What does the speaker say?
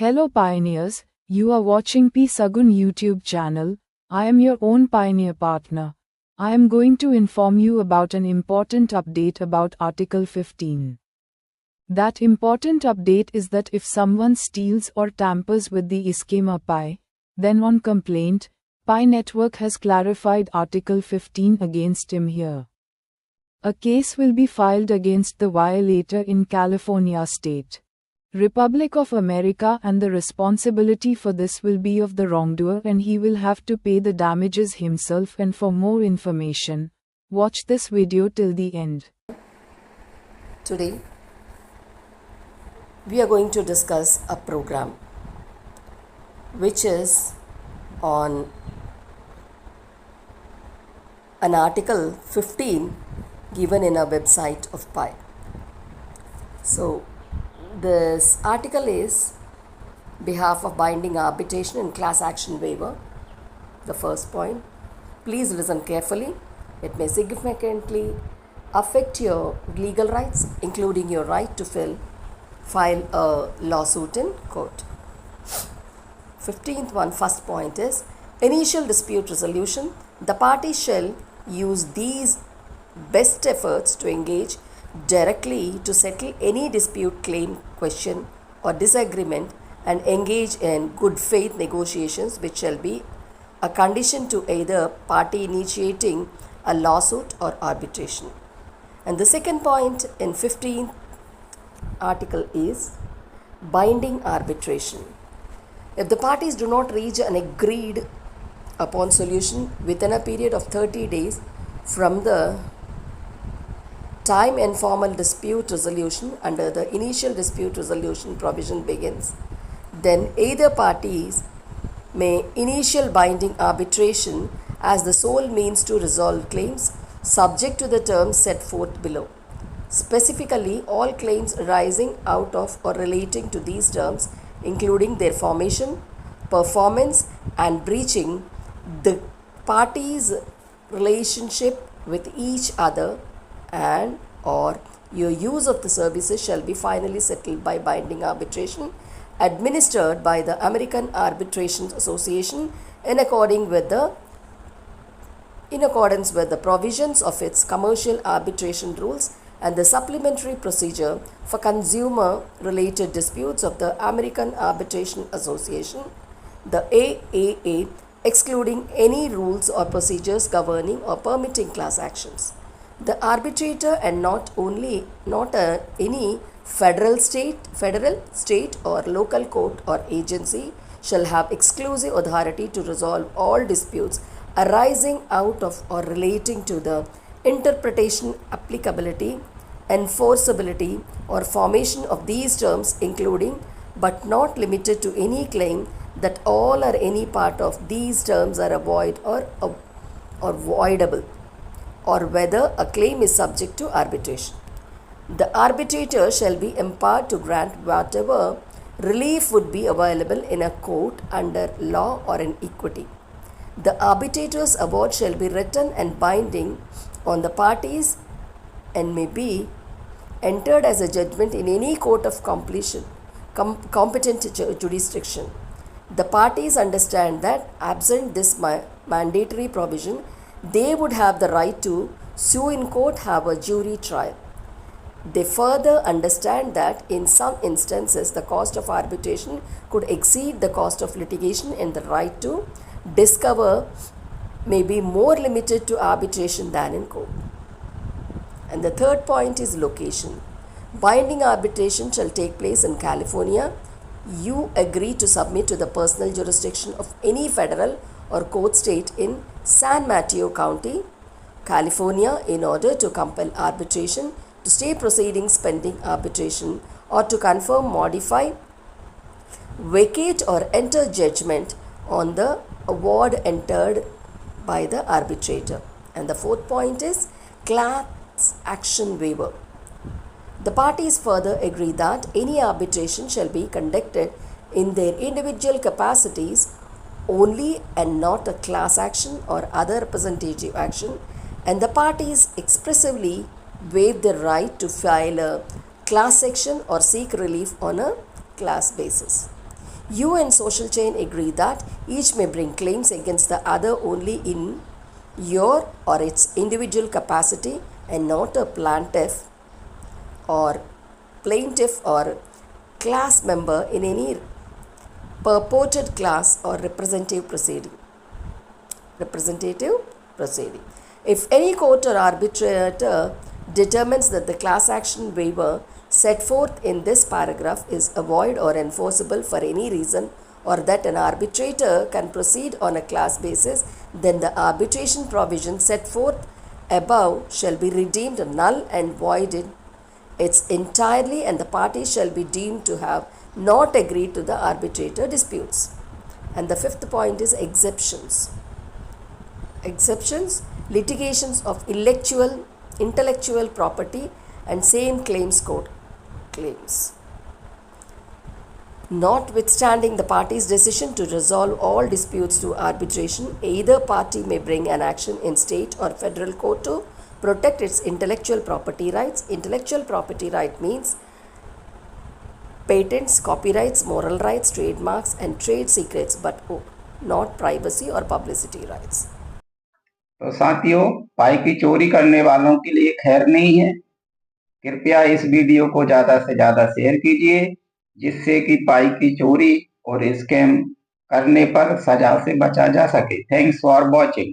Hello pioneers, you are watching P Sagun YouTube channel. I am your own pioneer partner. I am going to inform you about an important update about Article 15. That important update is that if someone steals or tampers with the schema Pi, then on complaint, Pi Network has clarified Article 15 against him here. A case will be filed against the violator in California State, Republic of America, and the responsibility for this will be of the wrongdoer and he will have to pay the damages himself. And for more information, watch this video till the end. Today, we are going to discuss a program which is on an Article 15 given in a website of Pi. So, this article is behalf of binding arbitration and class action waiver. The first point, please listen carefully. It may significantly affect your legal rights, including your right to file a lawsuit in court. 15th one, first point is initial dispute resolution. The parties shall use these best efforts to engage directly to settle any dispute, claim, question or disagreement and engage in good faith negotiations which shall be a condition to either party initiating a lawsuit or arbitration. And the second point in 15th article is binding arbitration. If the parties do not reach an agreed upon solution within a period of 30 days from the time informal dispute resolution under the initial dispute resolution provision begins, then either parties may initial binding arbitration as the sole means to resolve claims subject to the terms set forth below. Specifically, all claims arising out of or relating to these terms, including their formation, performance and breaching the parties' relationship with each other and or your use of the services shall be finally settled by binding arbitration administered by the American Arbitration Association in accordance with the provisions of its commercial arbitration rules and the supplementary procedure for consumer related disputes of the American Arbitration Association, the AAA, excluding any rules or procedures governing or permitting class actions. The arbitrator and not any federal, state or local court or agency shall have exclusive authority to resolve all disputes arising out of or relating to the interpretation, applicability, enforceability or formation of these terms, including but not limited to any claim that all or any part of these terms are void or voidable, or whether a claim is subject to arbitration. The arbitrator shall be empowered to grant whatever relief would be available in a court under law or in equity. The arbitrator's award shall be written and binding on the parties and may be entered as a judgment in any court of competent jurisdiction. The parties understand that absent this mandatory provision, they would have the right to sue in court, have a jury trial. They further understand that in some instances the cost of arbitration could exceed the cost of litigation and the right to discover may be more limited to arbitration than in court. And the third point is location. Binding arbitration shall take place in California. You agree to submit to the personal jurisdiction of any federal or court state in San Mateo County, California, in order to compel arbitration, to stay proceedings pending arbitration, or to confirm, modify, vacate or enter judgment on the award entered by the arbitrator. And the fourth point is class action waiver. The parties further agree that any arbitration shall be conducted in their individual capacities only and not a class action or other representative action, and the parties expressively waive the right to file a class action or seek relief on a class basis. You and social chain agree that each may bring claims against the other only in your or its individual capacity and not a plaintiff or class member in any purported class or representative proceeding. If any court or arbitrator determines that the class action waiver set forth in this paragraph is void or enforceable for any reason, or that an arbitrator can proceed on a class basis, then the arbitration provision set forth above shall be redeemed null and void in its entirely, and the parties shall be deemed to have not agreed to the arbitrator disputes. And the fifth point is exceptions. Exceptions, litigations of intellectual property and same claims court claims. Notwithstanding the party's decision to resolve all disputes through arbitration, either party may bring an action in state or federal court to protect its intellectual property rights. Intellectual property right means patents, copyrights, moral rights, trademarks, and trade secrets, but not privacy or publicity rights. तो साथियों, पाई की चोरी करने वालों के लिए खैर नहीं है। कृपया इस वीडियो को ज्यादा से ज्यादा शेयर कीजिए, जिससे कि पाई की चोरी और स्कैम करने पर सजा से बचा जा सके। Thanks for watching.